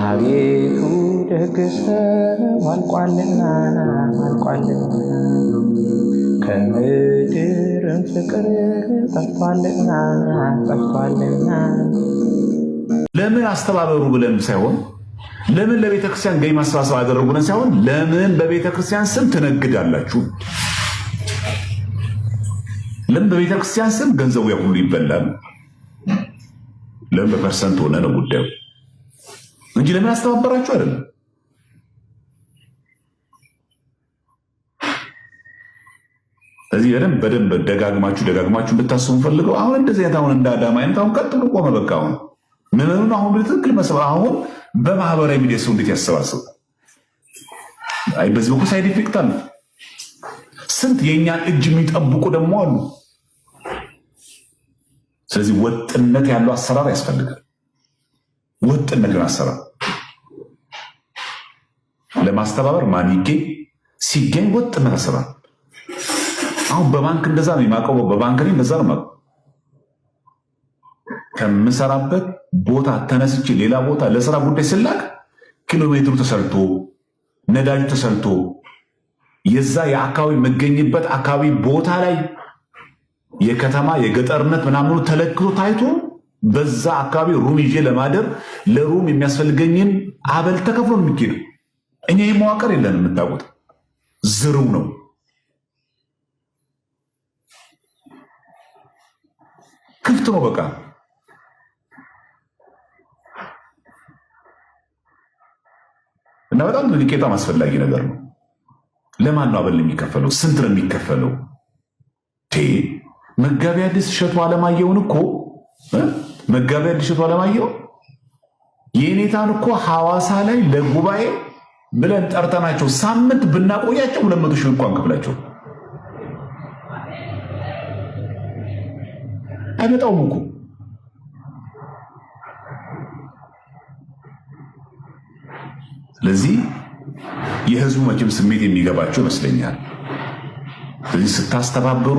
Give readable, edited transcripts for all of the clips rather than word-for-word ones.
አቤቱ ደግሰው አልቋልና ከምድርም ፍቅር ጠፍቷልና ለምን አስተባበሩ ብለን ሳይሆን ለምን ለቤተክርስቲያን ገቢ ማሰባሰብ አደረጉ ብለን ሳይሆን ለምን በቤተክርስቲያን ስም ትነግዳላችሁ? ለምን በቤተክርስቲያን ስም ገንዘቡ ያ ሁሉ ይበላል? ለምን በፐርሰንት ሆነ ነው ጉዳዩ እንጂ ለምን አስተባበራችሁ አይደለም። እዚህ በደንብ ደጋግማችሁ እንድታስቡ ፈልገው። አሁን እንደዚህ አሁን እንደ አዳማ አይነት አሁን ቀጥሎ ቆመ። በቃ አሁን ምንም አሁን በትክክል መስባ አሁን በማህበራዊ ሚዲያ ሰው እንዴት ያሰባስብ? አይ በዚህ በኩል ሳይድ ኢፌክት አለ። ስንት የኛን እጅ የሚጠብቁ ደግሞ አሉ። ስለዚህ ወጥነት ያለው አሰራር ያስፈልጋል። ወጥነት ያለው አሰራር ለማስተባበር ማን ይገኝ ሲገኝ ወጥነት አሰራር። አሁን በባንክ እንደዛ ነው የማቀበው። በባንክ ላይ እንደዛ ነው ከምሰራበት ቦታ ተነስቼ ሌላ ቦታ ለስራ ጉዳይ ስላክ ኪሎ ሜትሩ ተሰርቶ ነዳጁ ተሰርቶ የዛ የአካባቢ መገኝበት አካባቢ ቦታ ላይ የከተማ የገጠርነት ምናምኑ ተለክቶ ታይቶ በዛ አካባቢ ሩም ይዤ ለማደር ለሩም የሚያስፈልገኝን አበል ተከፍሎ ነው የሚኬደው። እኛ የመዋቅር የለን የምታውቁት ዝርው ነው። ክፍት ነው በቃ። እና በጣም ልቄጣም አስፈላጊ ነገር ነው። ለማን ነው አበል የሚከፈለው? ስንት ነው የሚከፈለው? መጋቢ አዲስ እሸቱ አለማየሁን እኮ መጋቢ አዲስ እሸቱ አለማየሁ የኔታን እኮ ሐዋሳ ላይ ለጉባኤ ብለን ጠርተናቸው ሳምንት ብናቆያቸው 200 ሺህ እንኳን ክፍላቸው አይመጣውም እኮ። ስለዚህ የህዝቡ መቼም ስሜት የሚገባቸው ይመስለኛል። ስለዚህ ስታስተባበሩ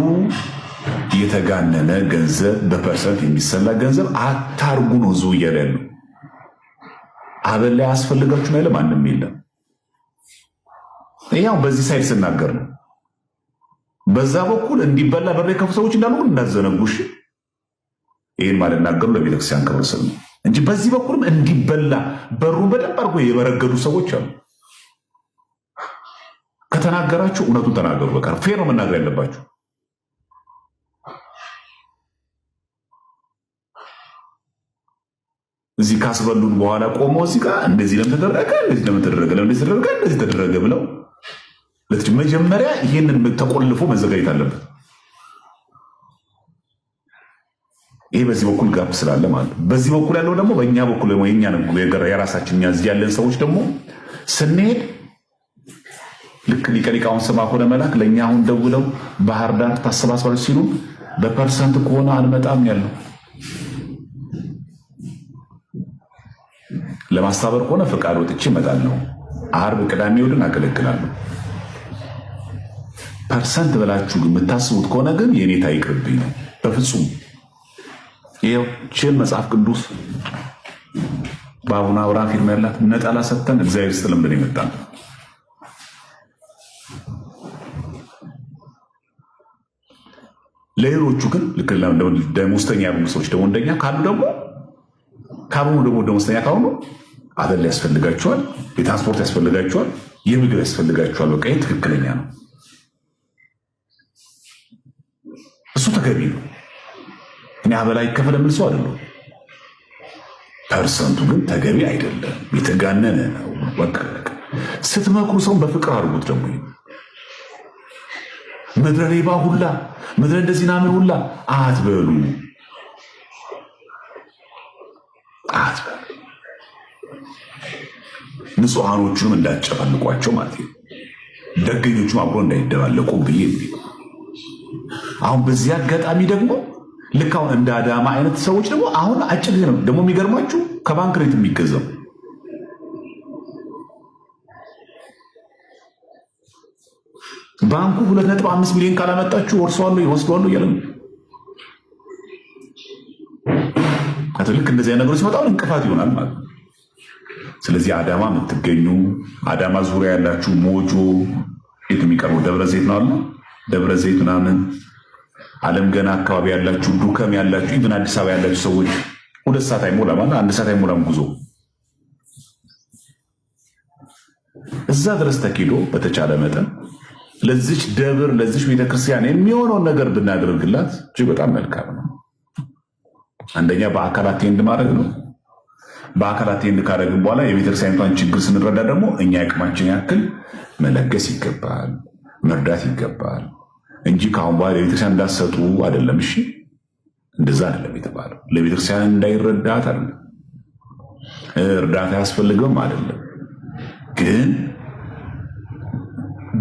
የተጋነነ ገንዘብ በፐርሰንት የሚሰላ ገንዘብ አታርጉ ነው ህዝቡ እያለ ያለው። አበል ላይ አስፈልጋችሁ ነው ማንም የለም። ያው በዚህ ሳይድ ስናገር ነው። በዛ በኩል እንዲበላ በር የከፉ ሰዎች እንዳሉ እንዳዘነጉሽ ይህን ማለት ናገሩ ለቤተክርስቲያን ክብር ስል ነው እንጂ በዚህ በኩልም እንዲበላ በሩን በደንብ አድርጎ የበረገዱ ሰዎች አሉ። ከተናገራችሁ እውነቱን ተናገሩ። በቃ ፌር ነው መናገር ያለባችሁ። እዚህ ካስበሉን በኋላ ቆሞ እዚህ ጋር እንደዚህ ለምን ተደረገ፣ እንደዚህ ለምን ተደረገ፣ እንደዚህ ተደረገ ብለው መጀመሪያ ይህንን ተቆልፎ መዘጋጀት አለበት። ይሄ በዚህ በኩል ጋፕ ስላለ ማለት ነው። በዚህ በኩል ያለው ደግሞ በእኛ በኩል የኛ የራሳችን እኛ እዚህ ያለን ሰዎች ደግሞ ስንሄድ ልክ ሊቀ ሊቃውንት ስምዐ ኮነ መላክ ለእኛ አሁን ደውለው ባህር ዳር ታሰባስባለች ሲሉ በፐርሰንት ከሆነ አልመጣም ያለው። ለማስተባበር ከሆነ ፈቃድ ወጥቼ እመጣለሁ። ዓርብ ቅዳሜ እሑድን አገለግላለሁ። ፐርሰንት ብላችሁ የምታስቡት ከሆነ ግን የኔታ ይቅርብኝ ነው በፍጹም። ይኸው ችን መጽሐፍ ቅዱስ በአቡነ አብርሃም ፊርማ ያላት ነጠላ ሰጥተን እግዚአብሔር ይስጥልን ብለን የመጣን ለሌሎቹ ግን ልክ ደሞዝተኛ ያሉ ሰዎች ደግሞ እንደኛ ካሉ ደግሞ ካሁኑ ደግሞ ደሞዝተኛ ካሁኑ አበል ያስፈልጋቸዋል፣ የትራንስፖርት ያስፈልጋቸዋል፣ የምግብ ያስፈልጋቸዋል። በቃ ይህ ትክክለኛ ነው። እሱ ተገቢ ነው። እኔ አበል አይከፈል የምል ሰው አይደለሁም። ፐርሰንቱ ግን ተገቢ አይደለም፣ የተጋነነ ነው። በቃ ስትመክሩ ሰውን በፍቅር አድርጉት። ደግሞ ምድረ ሌባ ሁላ ምድረ እንደዚህ ናምን ሁላ አትበሉ። ንጹሐኖቹንም እንዳጨፈልቋቸው ማለት ነው። ደገኞቹም አብሮ እንዳይደባለቁ ብዬ አሁን በዚህ አጋጣሚ ደግሞ ልክ አሁን እንደ አዳማ አይነት ሰዎች ደግሞ አሁን አጭር ጊዜ ነው ደግሞ የሚገርማችሁ ከባንክ ሬት የሚገዛው ባንኩ 2.5 ሚሊዮን ካላመጣችሁ ወርሰዋለሁ ይወስደዋለሁ እያለ ነው። ልክ እንደዚህ ነገሮች ሲመጣ እንቅፋት ይሆናል ማለት ነው። ስለዚህ አዳማ የምትገኙ አዳማ ዙሪያ ያላችሁ ሞጆ የት የሚቀርበው ደብረ ዘይት ነው አለ ደብረ ዘይት ምናምን ዓለም ገና አካባቢ ያላችሁ ዱከም ያላችሁ ኢቭን አዲስ አበባ ያላችሁ ሰዎች 2 ሰዓት አይሞላም ማለት 1 ሰዓት አይሞላም ጉዞ እዛ ድረስ ተኪዶ በተቻለ መጠን ለዚች ደብር ለዚች ቤተክርስቲያን የሚሆነውን ነገር ብናደርግላት እጅግ በጣም መልካም ነው። አንደኛ በአካላት ቴንድ ማድረግ ነው። በአካላት ቴንድ ካደረግን በኋላ የቤተክርስቲያኒቷን ችግር ስንረዳ ደግሞ እኛ አቅማችን ያክል መለገስ ይገባል፣ መርዳት ይገባል እንጂ ካሁን በኋላ ለቤተክርስቲያን እንዳሰጡ አይደለም። እሺ እንደዛ አይደለም የተባለው። ለቤተክርስቲያን እንዳይረዳት አይደለም፣ እርዳታ ያስፈልገውም አይደለም። ግን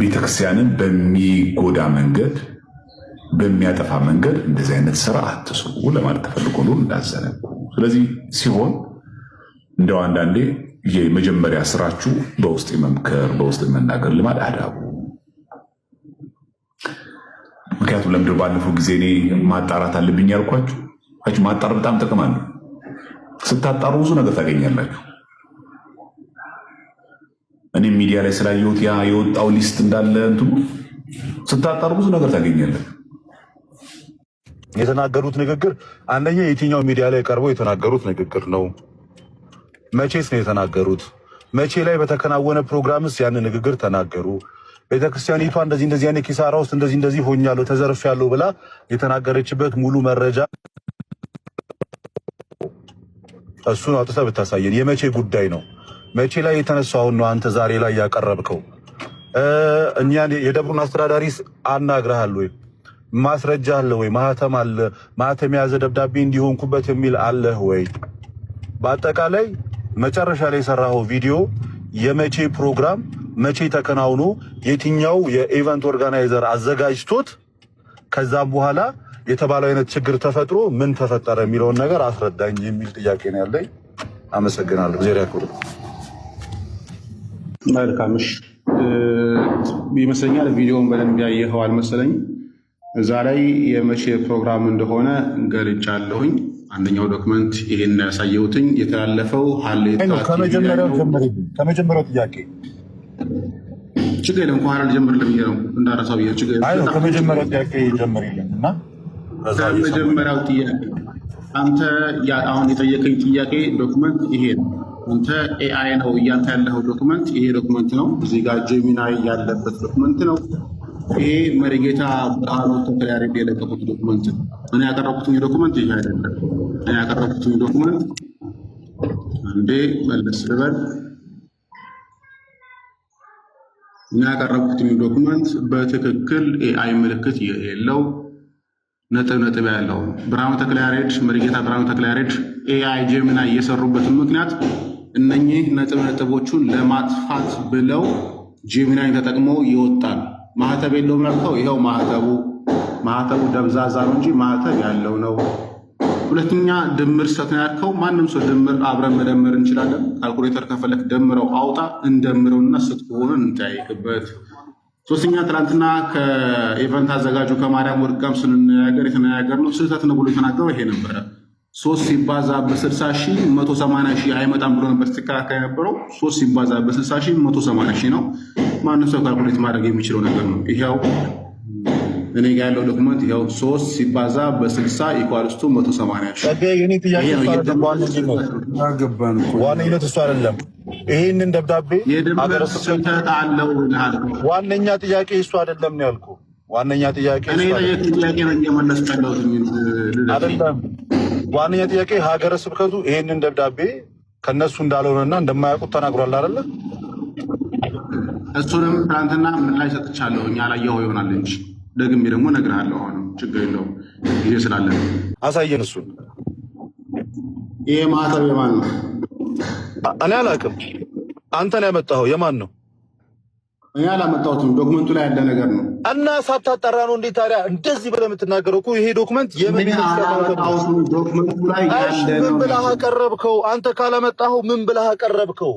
ቤተክርስቲያንን በሚጎዳ መንገድ በሚያጠፋ መንገድ እንደዚህ አይነት ስራ አትስሩ ለማለት ተፈልጎ ነው እንዳዘነጉ። ስለዚህ ሲሆን እንደው አንዳንዴ የመጀመሪያ ስራችሁ በውስጥ መምከር በውስጥ መናገር ልማድ አዳቡ። ምክንያቱም ለምድር ባለፈው ጊዜ እኔ ማጣራት አለብኝ ያልኳችሁ ማጣራት በጣም ጥቅም አለው። ስታጣሩ ብዙ ነገር ታገኛላችሁ። እኔ ሚዲያ ላይ ስላየሁት ያ የወጣው ሊስት እንዳለ እንትኑ ስታጣሩ ብዙ ነገር ታገኛለህ። የተናገሩት ንግግር አንደኛ የትኛው ሚዲያ ላይ ቀርበው የተናገሩት ንግግር ነው? መቼስ ነው የተናገሩት? መቼ ላይ በተከናወነ ፕሮግራምስ ያን ንግግር ተናገሩ? ቤተክርስቲያኒቷ እንደዚህ አይነት ኪሳራ ውስጥ እንደዚህ ሆኛለሁ ተዘርፌያለሁ ብላ የተናገረችበት ሙሉ መረጃ እሱን አውጥተህ ብታሳየን። የመቼ ጉዳይ ነው? መቼ ላይ የተነሳውን ነው አንተ ዛሬ ላይ ያቀረብከው? እኛን የደብሩን አስተዳዳሪስ አናግረሃል ወይ? ማስረጃ አለ ወይ? ማህተም አለ? ማህተም የያዘ ደብዳቤ እንዲሆንኩበት የሚል አለህ ወይ? በአጠቃላይ መጨረሻ ላይ የሰራው ቪዲዮ የመቼ ፕሮግራም መቼ ተከናውኖ የትኛው የኢቨንት ኦርጋናይዘር አዘጋጅቶት ከዛም በኋላ የተባለው አይነት ችግር ተፈጥሮ ምን ተፈጠረ የሚለውን ነገር አስረዳኝ የሚል ጥያቄ ነው ያለኝ። አመሰግናለሁ። እግዚአብሔር ያክብር። መልካምሽ ይመስለኛል ቪዲዮውን በደንብ ያየኸው አልመሰለኝ። እዛ ላይ የመቼ ፕሮግራም እንደሆነ ገልጫለሁኝ። አንደኛው ዶክመንት ይሄን ያሳየሁትኝ የተላለፈው ከመጀመሪያው ጥያቄ ችግር የለም እንኳን አልጀምርልም ብዬ ነው እንዳረሳው ብዬ ችግር የለም። ከመጀመሪያው ጥያቄ ጀምርልኝ እና ከመጀመሪያው ጥያቄ አንተ አሁን የጠየቀኝ ጥያቄ ዶክመንት ይሄ ነው። አንተ ኤአይ ነው እያልክ ያለኸው ዶክመንት ይሄ ዶክመንት ነው። እዚህ ጋር ጄሚናይ ያለበት ዶክመንት ነው። ይሄ መሪጌታ ብርሃኑ ተክለያሬድ የለቀቁት ዶክመንት ነው። እኔ ያቀረብኩትኝ ዶክመንት ይሄ አይደለም። እኔ ያቀረብኩትኝ ዶክመንት አንዴ መለስ ልበል። እኔ ያቀረብኩትኝ ዶክመንት በትክክል ኤአይ ምልክት የሌለው ነጥብ ያለው ብርሃኑ ተክለያሬድ መሪጌታ ብርሃኑ ተክለያሬድ ኤአይ ጄሚናይ እየሰሩበትን ምክንያት እነኚህ ነጥቦቹን ለማጥፋት ብለው ጄሚናይ ተጠቅመው ይወጣል። ማህተብ የለውም ያልከው ይኸው ማህተቡ ደብዛዛ ነው እንጂ ማህተብ ያለው ነው። ሁለተኛ ድምር ሰት ነው ያልከው። ማንም ሰው ድምር አብረን መደመር እንችላለን። ካልኩሌተር ከፈለክ ደምረው አውጣ እንደምረውና ስት ሆነን እንጠያይቅበት። ሶስተኛ ትናንትና ከኢቨንት አዘጋጁ ከማርያም ወርቅም ስንነጋገር የተነጋገርነው ስህተት ነው ብሎ የተናገረው ይሄ ነበረ። 3 ሲባዛ በ60 ሺህ 180 ሺህ አይመጣም ብሎ ነበር ሲከራከር የነበረው። 3 ሲባዛ በ60 ሺህ 180 ሺህ ነው። ማንም ሰው ካልኩሌት ማድረግ የሚችለው ነገር ነው። ይሄው እኔ ጋር ያለው ዶክመንት ይሄው 3 ሲባዛ በ60 ኢኳልስ ቱ 180 ሺህ። የኔ ጥያቄ ዋነኝነት እሱ አይደለም። ይሄንን ደብዳቤ የድምር ስህተት አለው ዋነኛ ጥያቄ እሱ አይደለም ነው ያልኩህ። ዋነኛ ጥያቄ እኔ የጠየቅኩት ጥያቄ ነው እየመለስኩ ያለሁት አይደለም። ዋነኛ ጥያቄ ሀገረ ስብከቱ ይሄንን ደብዳቤ ከነሱ እንዳልሆነና እንደማያውቁት ተናግሯል አይደለ? እሱንም ትናንትና ምን ላይ ሰጥቻለሁ። እኛ አላየኸው ይሆናል እንጂ ደግሜ ደግሞ እነግርሃለሁ። አሁንም ችግር የለውም ጊዜ ስላለ አሳየን። እሱን ይሄ ማህተብ የማን ነው? እኔ አላውቅም። አንተ ነው ያመጣኸው። የማን ነው? እኔ አላመጣሁትም። ዶክመንቱ ላይ ያለ ነገር ነው እና ሳታጠራ ነው እንዴ ታዲያ እንደዚህ ብለህ የምትናገረው? እኮ ይሄ ዶክመንት ዶክመንቱ ላይ ያለ ነው። ምን ብለህ አቀረብከው? አንተ ካላመጣኸው ምን ብለህ አቀረብከው?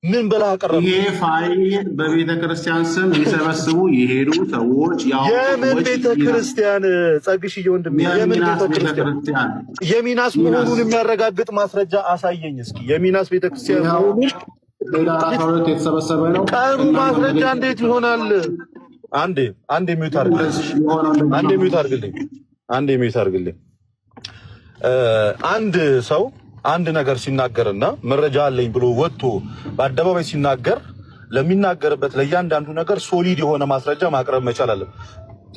ምን ብለህ አቀረብከው? ይሄ ፋይል በቤተ ክርስቲያን ስም ሊሰበስቡ የሄዱ ሰዎች የምን ቤተ ክርስቲያን? ጸግሽዬ ወንድሜ የምን ቤተ ክርስቲያን? የሚናስ መሆኑን የሚያረጋግጥ ማስረጃ አሳየኝ እስኪ። የሚናስ ቤተ ክርስቲያን መሆኑን ሌላ 12 የተሰበሰበ ነው። ቀኑ ማስረጃ እንዴት ይሆናል? አንዴ ሚዩት አድርግልኝ። አንድ ሰው አንድ ነገር ሲናገርና መረጃ አለኝ ብሎ ወጥቶ በአደባባይ ሲናገር ለሚናገርበት ለእያንዳንዱ ነገር ሶሊድ የሆነ ማስረጃ ማቅረብ መቻል አለ።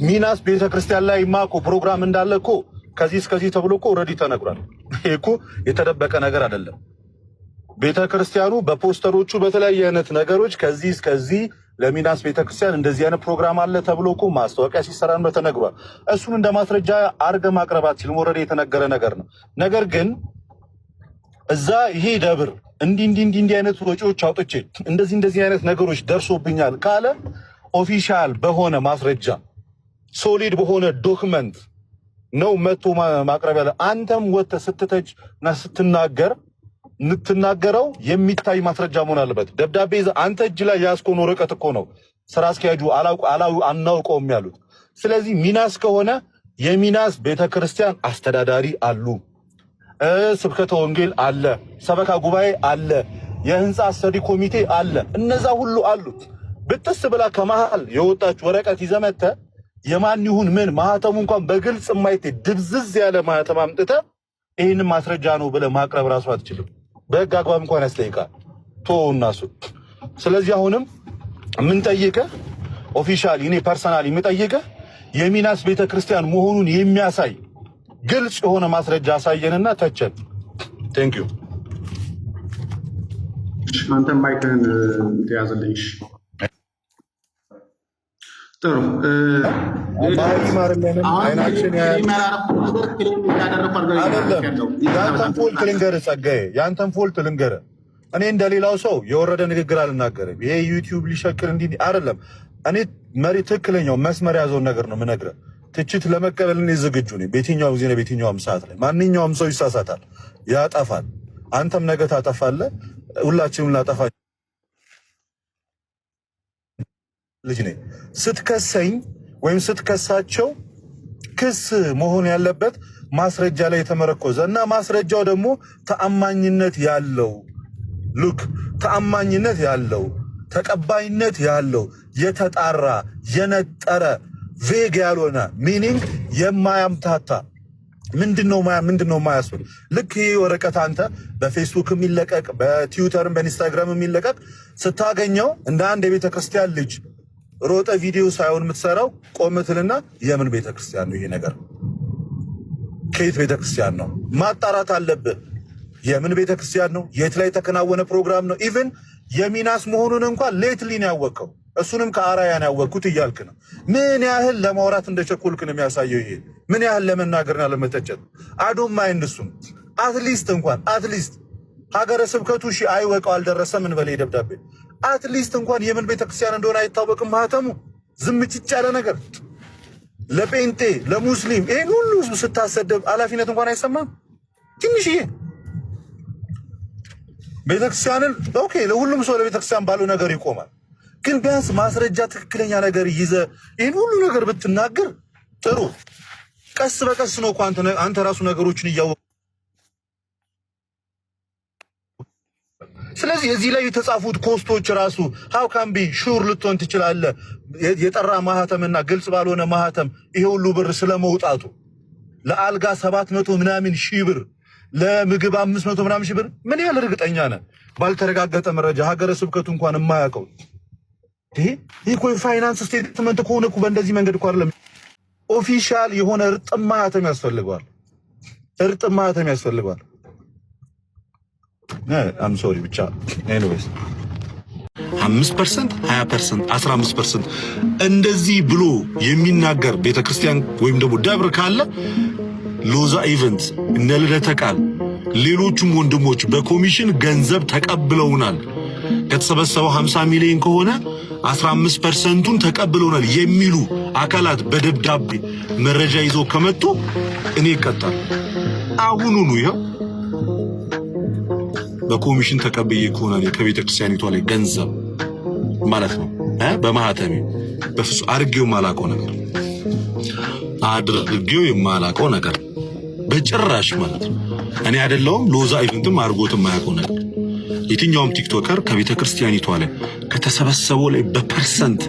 ሚናስ ቤተክርስቲያን ላይ ማኮ ፕሮግራም እንዳለ እኮ ከዚህ እስከዚህ ተብሎ እኮ ኦልሬዲ ተነግሯል። ይሄ እኮ የተደበቀ ነገር አይደለም። ቤተክርስቲያኑ በፖስተሮቹ በተለያየ አይነት ነገሮች ከዚህ እስከዚህ ለሚናስ ቤተክርስቲያን እንደዚህ አይነት ፕሮግራም አለ ተብሎ እኮ ማስታወቂያ ሲሰራን ተነግሯል። እሱን እንደ ማስረጃ አርገ ማቅረብ አትችልም። ኦልሬዲ የተነገረ ነገር ነው። ነገር ግን እዛ ይሄ ደብር እንዲህ አይነት ወጪዎች አውጥቼ እንደዚህ አይነት ነገሮች ደርሶብኛል ካለ ኦፊሻል በሆነ ማስረጃ ሶሊድ በሆነ ዶክመንት ነው መጥቶ ማቅረብ ያለ። አንተም ወጥተህ ስትተች እና ስትናገረው የሚታይ ማስረጃ መሆን አለበት። ደብዳቤ አንተ እጅ ላይ ያስኮን ወረቀት እኮ ነው ስራ አስኪያጁ አናውቀውም ያሉት። ስለዚህ ሚናስ ከሆነ የሚናስ ቤተክርስቲያን አስተዳዳሪ አሉ፣ ስብከተ ወንጌል አለ፣ ሰበካ ጉባኤ አለ፣ የህንፃ አሰሪ ኮሚቴ አለ። እነዛ ሁሉ አሉት። ብጥስ ብላ ከመሃል የወጣች ወረቀት ይዘመተ የማን ይሁን ምን ማህተሙ እንኳን በግልጽ የማይታይ ድብዝዝ ያለ ማህተም አምጥተህ ይህንን ማስረጃ ነው ብለህ ማቅረብ ራሱ አትችልም። በህግ አግባብ እንኳን ያስጠይቃል። እናሱ ስለዚህ አሁንም የምንጠይቀህ ኦፊሻሊ እኔ ፐርሰናሊ የምጠይቀህ የሚናስ ቤተክርስቲያን መሆኑን የሚያሳይ ግልጽ የሆነ ማስረጃ አሳየንና ተቸን። ቴንክ ዩ። አንተም ማይክህን ተያዘልኝ። ጥሩ ያንተን ፎልት ልንገርህ። እኔ እንደሌላው ሰው የወረደ ንግግር አልናገርም። ይሄ ዩቲዩብ ሊሸቅል እንዲህ አይደለም። እኔ መሪ ትክክለኛው መስመር ያዘውን ነገር ነው የምነግርህ። ትችት ለመቀበል እኔ ዝግጁ ነኝ። በየትኛውም ጊዜ በየትኛውም ሰዓት ላይ ማንኛውም ሰው ይሳሳታል፣ ያጠፋል። አንተም ነገ ታጠፋለህ። ሁላችንም ላጠፋ ልጅ ነኝ። ስትከሰኝ ወይም ስትከሳቸው ክስ መሆን ያለበት ማስረጃ ላይ የተመረኮዘ እና ማስረጃው ደግሞ ተአማኝነት ያለው ተአማኝነት ያለው ተቀባይነት ያለው የተጣራ የነጠረ ቬግ ያልሆነ ሚኒንግ የማያምታታ ምንድነው ማያስብል። ልክ ይሄ ወረቀት አንተ በፌስቡክ የሚለቀቅ በትዊተርም በኢንስታግራም የሚለቀቅ ስታገኘው እንደ አንድ የቤተ ክርስቲያን ልጅ ሮጠ ቪዲዮ ሳይሆን የምትሰራው ቆምትልና የምን ቤተ ክርስቲያን ነው ይሄ ነገር? ከየት ቤተ ክርስቲያን ነው ማጣራት አለብህ። የምን ቤተ ክርስቲያን ነው? የት ላይ የተከናወነ ፕሮግራም ነው? ኢቭን የሚናስ መሆኑን እንኳን ሌትሊ ነው ያወቀው። እሱንም ከአራያን ያወቅኩት እያልክ ነው። ምን ያህል ለማውራት እንደቸኮልክ ነው የሚያሳየው። ይሄ ምን ያህል ለመናገርና ለመተቸት አዶም ማይንድ እሱም አትሊስት ሀገረ ስብከቱ አይወቀው አልደረሰም እንበል ደብዳቤ አትሊስት እንኳን የምን ቤተክርስቲያን እንደሆነ አይታወቅም። ማህተሙ ዝምጭጭ ያለ ነገር ለጴንጤ ለሙስሊም ይሄን ሁሉ ስታሰደብ ኃላፊነት እንኳን አይሰማም። ትንሽዬ ቤተክርስቲያንን ኦኬ ለሁሉም ሰው ለቤተክርስቲያን ባለው ነገር ይቆማል። ግን ቢያንስ ማስረጃ ትክክለኛ ነገር ይዘ ይሄን ሁሉ ነገር ብትናገር ጥሩ። ቀስ በቀስ ነው አንተ ራሱ ነገሮችን እያወቅ ስለዚህ እዚህ ላይ የተጻፉት ኮስቶች ራሱ how can be sure ልትሆን ትችላለህ። የጠራ ማህተምና ግልጽ ባልሆነ ማህተም ይሄ ሁሉ ብር ስለመውጣቱ ለአልጋ 700 ምናምን ሺህ ብር ለምግብ 500 ምናምን ሺህ ብር ምን ያህል እርግጠኛ ነህ? ባልተረጋገጠ መረጃ ሀገረ ስብከቱ እንኳን የማያውቀው ይሄ ኮይ ፋይናንስ ስቴትመንት ከሆነ እኮ በእንደዚህ መንገድ እኮ አይደለም። ኦፊሻል የሆነ እርጥብ ማህተም ያስፈልገዋል። 5% 20% 15% እንደዚህ ብሎ የሚናገር ቤተክርስቲያን ወይም ደግሞ ደብር ካለ ሎዛ ኢቨንት እነ ልደተ ቃል ሌሎችም ወንድሞች በኮሚሽን ገንዘብ ተቀብለውናል። ከተሰበሰበው 50 ሚሊዮን ከሆነ 15%ቱን ተቀብለውናል የሚሉ አካላት በደብዳቤ መረጃ ይዘው ከመጡ እኔ ይቀጣል። አሁኑኑ ይሄው በኮሚሽን ተቀበየ ከሆነ ከቤተክርስቲያኒቷ ላይ ገንዘብ ማለት ነው በማህተሜ በፍጹም አድርጌው የማላውቀው ነገር በጭራሽ ማለት ነው። እኔ አይደለሁም ሎዛ ኢቨንትም አድርጎትም የማያውቀው ነገር የትኛውም ቲክቶከር ከቤተ ክርስቲያኒቷ ላይ ከተሰበሰበው ላይ በፐርሰንት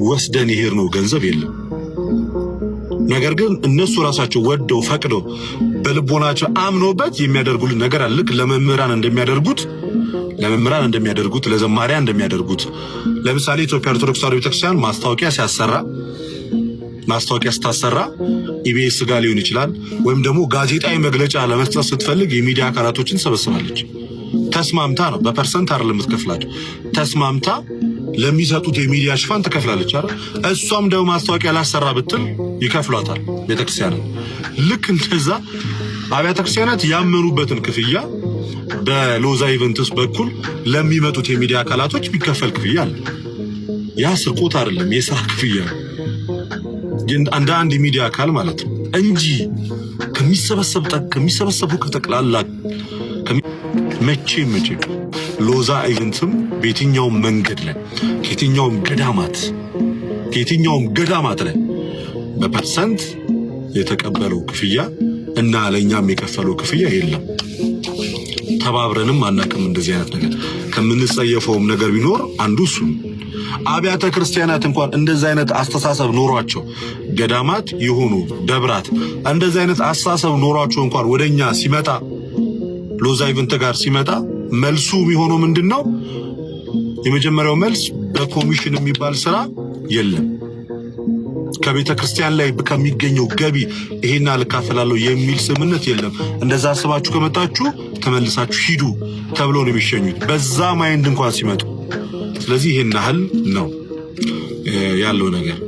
ወስደን ይሄር ነው ገንዘብ የለም። ነገር ግን እነሱ ራሳቸው ወደው ፈቅደው በልቦናቸው አምኖበት የሚያደርጉልን ነገር አለ። ልክ ለመምህራን እንደሚያደርጉት ለዘማሪያን እንደሚያደርጉት ለምሳሌ ኢትዮጵያ ኦርቶዶክስ ተዋሕዶ ቤተክርስቲያን ማስታወቂያ ስታሰራ ኢቢኤስ ጋር ሊሆን ይችላል ወይም ደግሞ ጋዜጣዊ መግለጫ ለመስጠት ስትፈልግ የሚዲያ አካላቶችን ሰበስባለች። ተስማምታ ነው፣ በፐርሰንት አይደለም የምትከፍላቸው። ተስማምታ ለሚሰጡት የሚዲያ ሽፋን ትከፍላለች አይደል? እሷም ደግሞ ማስታወቂያ ላሰራ ብትል ይከፍሏታል ቤተክርስቲያንን። ልክ እንደዛ አብያተ ክርስቲያናት ያመኑበትን ክፍያ በሎዛ ኢቨንትስ በኩል ለሚመጡት የሚዲያ አካላቶች የሚከፈል ክፍያ አለ። ያ ስርቆት አይደለም፣ የስራ ክፍያ ግን እንደ አንድ ሚዲያ አካል ማለት ነው እንጂ ከሚሰበሰቡ ከጠቅላላ መቼ ሎዛ ኢቨንትም በየትኛውም መንገድ ላይ ከየትኛውም ገዳማት ላይ በፐርሰንት የተቀበለው ክፍያ እና ለኛም የከፈለው ክፍያ የለም። ተባብረንም አናውቅም። እንደዚህ አይነት ነገር ከምንጸየፈውም ነገር ቢኖር አንዱ እሱ። አብያተ ክርስቲያናት እንኳን እንደዚህ አይነት አስተሳሰብ ኖሯቸው ገዳማት የሆኑ ደብራት እንደዚህ አይነት አስተሳሰብ ኖሯቸው እንኳን ወደኛ ሲመጣ ሎዛ ኢቨንት ጋር ሲመጣ መልሱ የሚሆነው ምንድነው? የመጀመሪያው መልስ በኮሚሽን የሚባል ስራ የለም። ከቤተ ክርስቲያን ላይ ከሚገኘው ገቢ ይሄን አልካፈላለሁ የሚል ስምምነት የለም። እንደዛ አስባችሁ ከመጣችሁ ተመልሳችሁ ሂዱ ተብሎ ነው የሚሸኙት በዛ ማይንድ እንኳን ሲመጡ። ስለዚህ ይሄን ያህል ነው ያለው ነገር።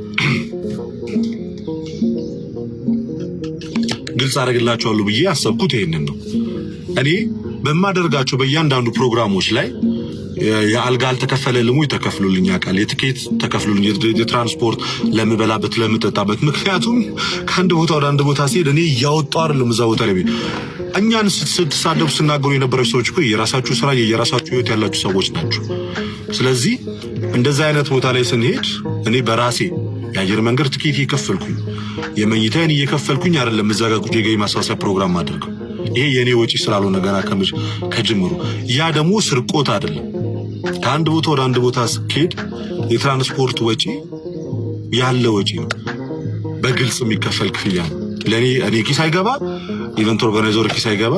ግልጽ አደርግላችኋለሁ ብዬ አሰብኩት ይሄንን ነው። እኔ በማደርጋቸው በእያንዳንዱ ፕሮግራሞች ላይ የአልጋ አልተከፈለልኝ ወይ ተከፍሎልኝ ያውቃል። የትኬት ተከፍሎልኝ፣ የትራንስፖርት ለምበላበት ለምጠጣበት። ምክንያቱም ከአንድ ቦታ ወደ አንድ ቦታ ሲሄድ እኔ ያወጣው አይደለም እዛ ቦታ ላይ እኛን ስትሳደቡ ስናገሩ የነበራችሁ ሰዎች እኮ የራሳችሁ ስራ የራሳችሁ ህይወት ያላችሁ ሰዎች ናቸው። ስለዚህ እንደዛ አይነት ቦታ ላይ ስንሄድ እኔ በራሴ የአየር መንገድ ትኬት እየከፈልኩኝ የመኝታዬን እየከፈልኩኝ አይደለም እዛ ጋር ቁጭ ገይ ማሳሰብ ፕሮግራም አድርገው። ይሄ የኔ ወጪ ስላልሆነ ገና ከጅምሩ ያ ደግሞ ስርቆት አይደለም። ከአንድ ቦታ ወደ አንድ ቦታ ስኬድ የትራንስፖርት ወጪ ያለ ወጪ ነው፣ በግልጽ የሚከፈል ክፍያ ነው። እኔ ኪስ አይገባ፣ ኢቨንት ኦርጋናይዘር ኪስ አይገባ።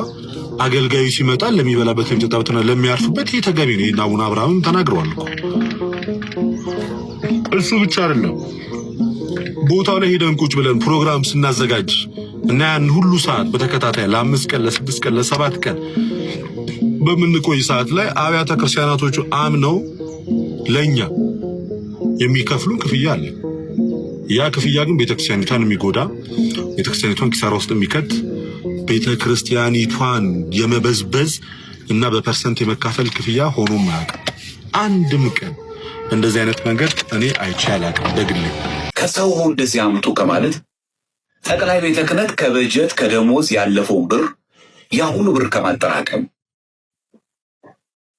አገልጋዩ ሲመጣ ለሚበላበት ለሚጠጣበትና ለሚያርፍበት ይሄ ተገቢ ነው። እና አቡነ አብርሃምም ተናግረዋል እኮ። እሱ ብቻ አይደለም፣ ቦታው ላይ ሄደን ቁጭ ብለን ፕሮግራም ስናዘጋጅ እና ያን ሁሉ ሰዓት በተከታታይ ለ5 ቀን ለ6 ቀን ለ7 ቀን በምንቆይ ሰዓት ላይ አብያተ ክርስቲያናቶቹ አምነው ለኛ የሚከፍሉን ክፍያ አለ። ያ ክፍያ ግን ቤተክርስቲያኒቷን የሚጎዳ ቤተክርስቲያኒቷን ኪሳራ ውስጥ የሚከት ቤተክርስቲያኒቷን የመበዝበዝ እና በፐርሰንት የመካፈል ክፍያ ሆኖ ማያውቅ አንድም ቀን እንደዚህ አይነት መንገድ እኔ አይቼ አላውቅም በግሌ። ከሰው እንደዚህ አምጡ ከማለት ጠቅላይ ቤተ ክህነት ከበጀት ከደሞዝ ያለፈውን ብር ያ ሁሉ ብር ከማጠራቀም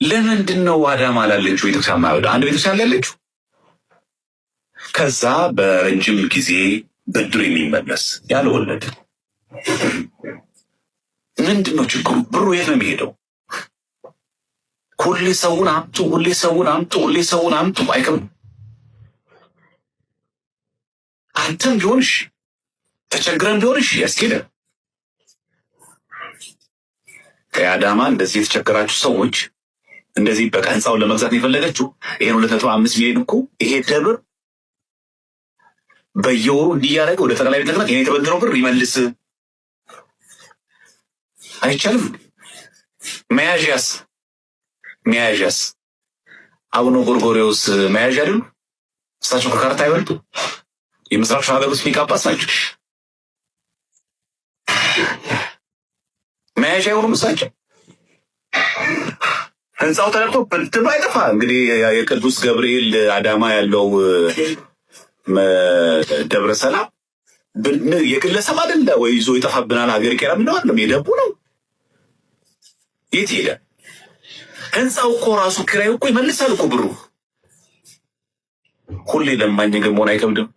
ለምንድን ነው አዳማ ላለችው ቤተክርስቲያን ማይወዳ? አንድ ቤተክርስቲያን ላለችው ከዛ በረጅም ጊዜ ብድር የሚመለስ ያለ ወለድ ምንድን ነው ችግሩ? ብሩ የት ነው የሚሄደው? ሁሌ ሰውን አምጡ አይከብም። አንተም ቢሆንሽ ተቸግረን ቢሆንሽ ያስኬደ ከአዳማ እንደዚህ የተቸገራችሁ ሰዎች እንደዚህ በቃ ህንፃውን ለመግዛት የፈለገችው ይሄን 2.5 ሚሊዮን እኮ ይሄ ደብር በየወሩ እንዲያደርግ ወደ ጠቅላይ ቤተ ክህነት የተበደረው ብር ይመልስ አይቻልም። መያዣስ አቡነ ጎርጎርዮስ መያዣ አይደሉ? እሳቸው ከካርታ አይበልጡ። የምስራቅ ሸዋ ሀገር ውስጥ ሊቀ ጳጳስ ናቸው። መያዣ የሆኑ እሳቸው ህንፃው ተለቅቶ ብልትሉ አይጠፋ። እንግዲህ የቅዱስ ገብርኤል አዳማ ያለው ደብረ ሰላም የግለሰብ አይደለ ወይ? ይዞ ይጠፋብናል ሀገር ይቀራ ምን ነው የደቡ ነው የት ሄደ? ህንፃው እኮ ራሱ ኪራዩ እኮ ይመልሳል እኮ ብሩ። ሁሌ ለማኝ ግን መሆን አይከብድም።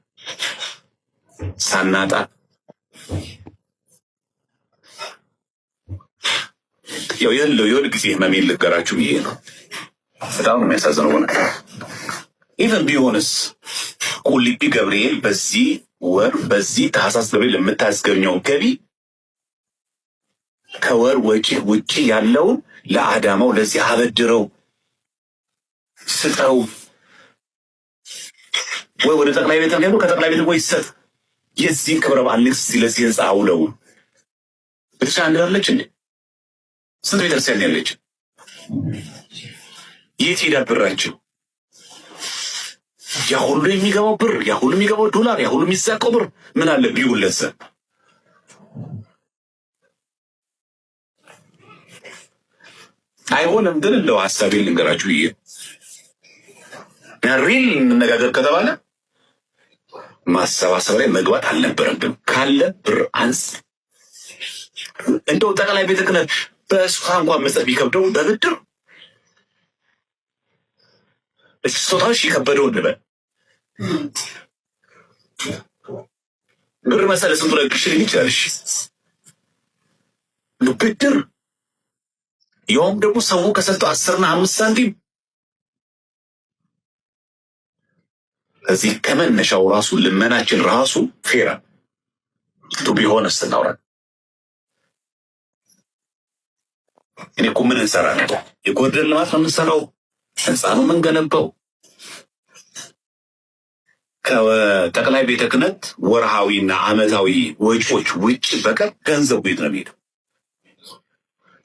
ሳናጣ የሆነ ጊዜ ህመሜን ልገራችሁ ብዬ ነው። በጣም ነው የሚያሳዝነው። ሆነ ኢቨን ቢሆንስ ቁሊቢ ገብርኤል በዚህ ወር በዚህ ታህሳስ ገብርኤል የምታስገኘው ገቢ ከወር ወጪ ውጪ ያለውን ለአዳማው ለዚህ አበድረው ስጠው፣ ወይ ወደ ጠቅላይ ቤት ሄዱ ከጠቅላይ ቤት ወይ ሰጥ የዚህን ክብረ በዓል ንግስ ለዚህ ህንፃ አውለው። ቤተክርስቲያን እንዳለች እንዴ? ስንት ቤተክርስቲያን ያለች? የት ሄዳል ብራቸው? ያ ሁሉ የሚገባው ብር፣ ያ ሁሉ የሚገባው ዶላር፣ ያ ሁሉ የሚሳቀው ብር ምን አለ ቢውለሰ? አይሆንም። ግን እንደው ሀሳቤን ልንገራችሁ ይሄ ሪል እንነጋገር ከተባለ ማሰባሰብ ላይ መግባት አልነበረብን። ካለ ብር አንስ እንደው ጠቅላይ ቤተ ክህነት በስፋ እንኳን መስጠት ቢከብደው በብድር ስጦታዎች የከበደው እንበል ብር መሰለ ስንቱ ላይ ክሽል ይችላል። እሺ ብድር ያውም ደግሞ ሰው ከሰጠው 10 እና 5 ሳንቲም እዚህ ከመነሻው ራሱ ልመናችን ራሱ ፌራ ቱ ቢሆን እናውራ። እኔ እኮ ምን እንሰራ ነው? የጎደል ልማት ነው የምንሰራው፣ ህንፃ ነው የምንገነባው። ከጠቅላይ ቤተ ክህነት ወርሃዊና ዓመታዊ ወጪዎች ውጭ በቀር ገንዘቡ የት ነው የሚሄደው?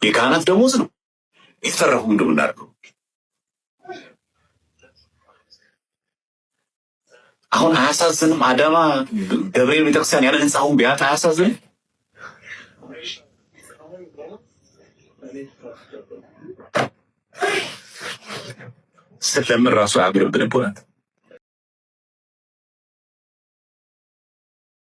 የካህናት ደሞዝ ነው። የተረፉ እንደምናደርገው አሁን አያሳዝንም? አዳማ ገብርኤል ቤተክርስቲያን ያለ ህንፃውን ቢያጣ አያሳዝንም? ስለምን ራሱ አያምርብንም?